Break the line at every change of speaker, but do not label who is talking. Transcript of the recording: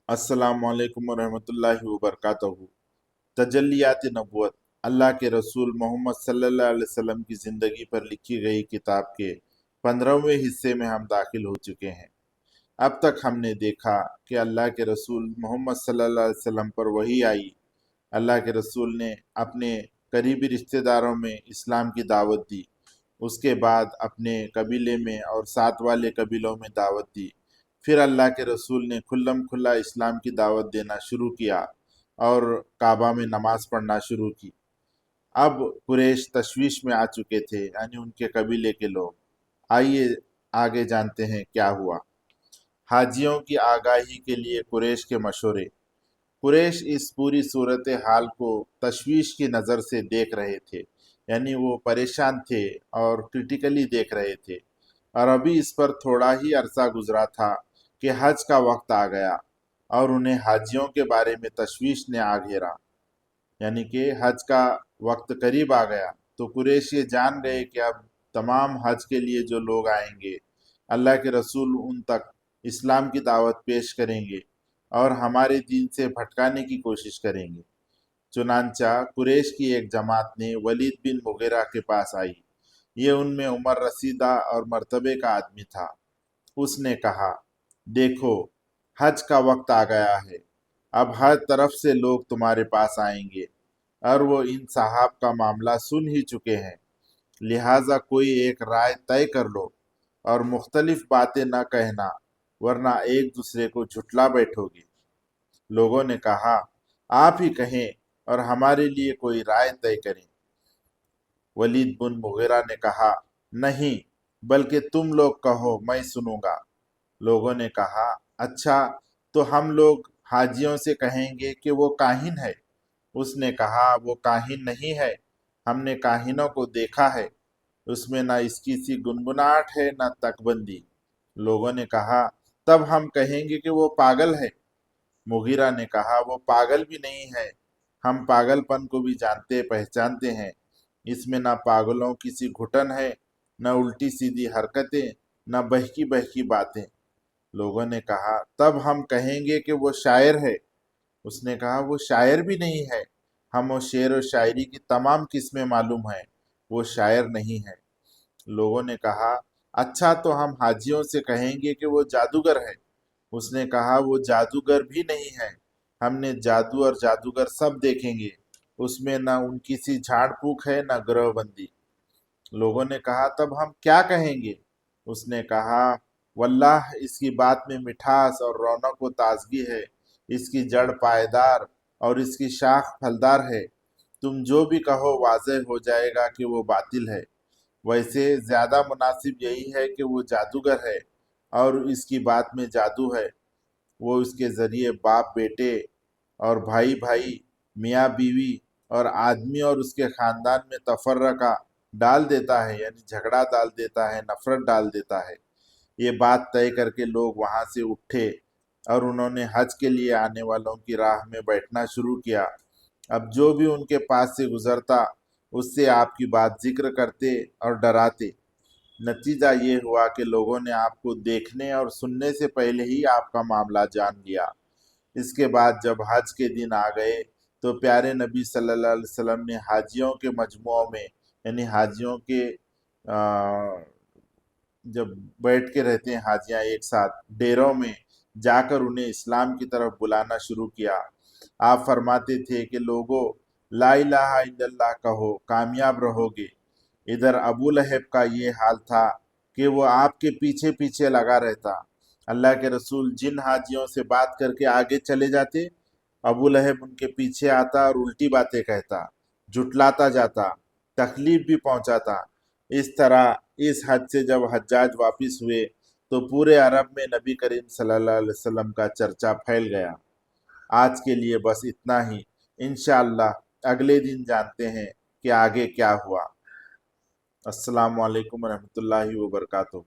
अस्सलामुअलैकुम वरहमतुल्लाहि वबरकातुहू। तजल्लियात नबुवत अल्लाह के रसूल मोहम्मद सल्लल्लाहु अलैहि वसल्लम की ज़िंदगी पर लिखी गई किताब के 15वें हिस्से में हम दाखिल हो चुके हैं। अब तक हमने देखा कि अल्लाह के रसूल मोहम्मद सल्लल्लाहु अलैहि वसल्लम पर वही आई। अल्लाह के रसूल ने अपने करीबी रिश्तेदारों में इस्लाम की दावत दी। उसके बाद अपने कबीले में और साथ वाले कबीलों में दावत दी। फिर अल्लाह के रसूल ने खुल्लम खुल्ला इस्लाम की दावत देना शुरू किया और काबा में नमाज पढ़ना शुरू की। अब कुरैश तशवीश में आ चुके थे, यानी उनके कबीले के लोग। आइए आगे जानते हैं क्या हुआ। हाजियों की आगाही के लिए कुरैश के मशवरे। कुरैश इस पूरी सूरत हाल को तशवीश की नज़र से देख रहे थे, यानी वो परेशान थे और क्रिटिकली देख रहे थे। और अभी इस पर थोड़ा ही अरसा गुजरा था कि हज का वक्त आ गया और उन्हें हाजियों के बारे में तशवीश ने आ घेरा, यानी कि हज का वक्त करीब आ गया। तो कुरैश ये जान गए कि अब तमाम हज के लिए जो लोग आएंगे, अल्लाह के रसूल उन तक इस्लाम की दावत पेश करेंगे और हमारे दीन से भटकाने की कोशिश करेंगे। चुनांचा कुरैश की एक जमात ने वलीद बिन मुगीरा के पास आई। ये उनमें उम्र रसीदा और मर्तबे का आदमी था। उसने कहा, देखो, हज का वक्त आ गया है। अब हर तरफ से लोग तुम्हारे पास आएंगे और वो इन साहब का मामला सुन ही चुके हैं। लिहाजा कोई एक राय तय कर लो और मुख्तलिफ बातें न कहना, वरना एक दूसरे को झुटला बैठोगे। लोगों ने कहा, आप ही कहें और हमारे लिए कोई राय तय करें। वलीद बिन मुगीरा ने कहा, नहीं, बल्कि तुम लोग कहो, मैं सुनूंगा। लोगों ने कहा, अच्छा, तो हम लोग हाजियों से कहेंगे कि वो काहिन है। उसने कहा, वो काहिन नहीं है, हमने काहिनों को देखा है। उसमें न इसकी सी गुनगुनाहट है न तकबंदी। लोगों ने कहा, तब हम कहेंगे कि वो पागल है। मुगीरा ने कहा, वो पागल भी नहीं है, हम पागलपन को भी जानते पहचानते हैं। इसमें न पागलों की सी घुटन है, न उल्टी सीधी हरकतें, न बहकी बहकी बातें। लोगों ने कहा, तब हम कहेंगे कि वो शायर है। उसने कहा, वो शायर भी नहीं है, हमें शेर और शायरी की तमाम किस्में मालूम हैं, वो शायर नहीं है। लोगों ने कहा, अच्छा, तो हम हाजियों से कहेंगे कि वो जादूगर है। उसने कहा, वो जादूगर भी नहीं है, हमने जादू और जादूगर सब देखेंगे, उसमें न उनकी सी झाड़ फूक है न ग्रहबंदी। लोगों ने कहा, तब हम क्या कहेंगे? उसने कहा, वल्लाह, इसकी बात में मिठास और रौनक व ताजगी है, इसकी जड़ पायदार और इसकी शाख फलदार है। तुम जो भी कहो वाज़ेह हो जाएगा कि वो बातिल है। वैसे ज्यादा मुनासिब यही है कि वो जादूगर है और इसकी बात में जादू है। वो इसके जरिए बाप बेटे और भाई भाई, मियाँ बीवी और आदमी और उसके खानदान में तफर्रका डाल देता है, यानी झगड़ा डाल देता है, नफरत डाल देता है। ये बात तय करके लोग वहां से उठे और उन्होंने हज के लिए आने वालों की राह में बैठना शुरू किया। अब जो भी उनके पास से गुजरता, उससे आपकी बात जिक्र करते और डराते। नतीजा ये हुआ कि लोगों ने आपको देखने और सुनने से पहले ही आपका मामला जान लिया। इसके बाद जब हज के दिन आ गए तो प्यारे नबी सल्लल्लाहु अलैहि वसल्लम ने हाजियों के मजमुओं में, यानी हाजियों के जब बैठ के रहते हैं हाजियां एक साथ डेरों में, जाकर उन्हें इस्लाम की तरफ बुलाना शुरू किया। आप फरमाते थे कि लोगों, ला इलाहा इल्लल्लाह कहो, कामयाब रहोगे। इधर अबू लहब का ये हाल था कि वो आपके पीछे पीछे लगा रहता। अल्लाह के रसूल जिन हाजियों से बात करके आगे चले जाते, अबू लहब उनके पीछे आता और उल्टी बातें कहता, झुटलाता जाता, तकलीफ भी पहुंचाता। इस तरह इस हज से जब हज्जाज वापिस हुए तो पूरे अरब में नबी करीम सल्लल्लाहु अलैहि वसल्लम का चर्चा फैल गया। आज के लिए बस इतना ही। इंशाअल्लाह अगले दिन जानते हैं कि आगे क्या हुआ। अस्सलामु अलैकुम रहमतुल्लाहि व बरकातुहू।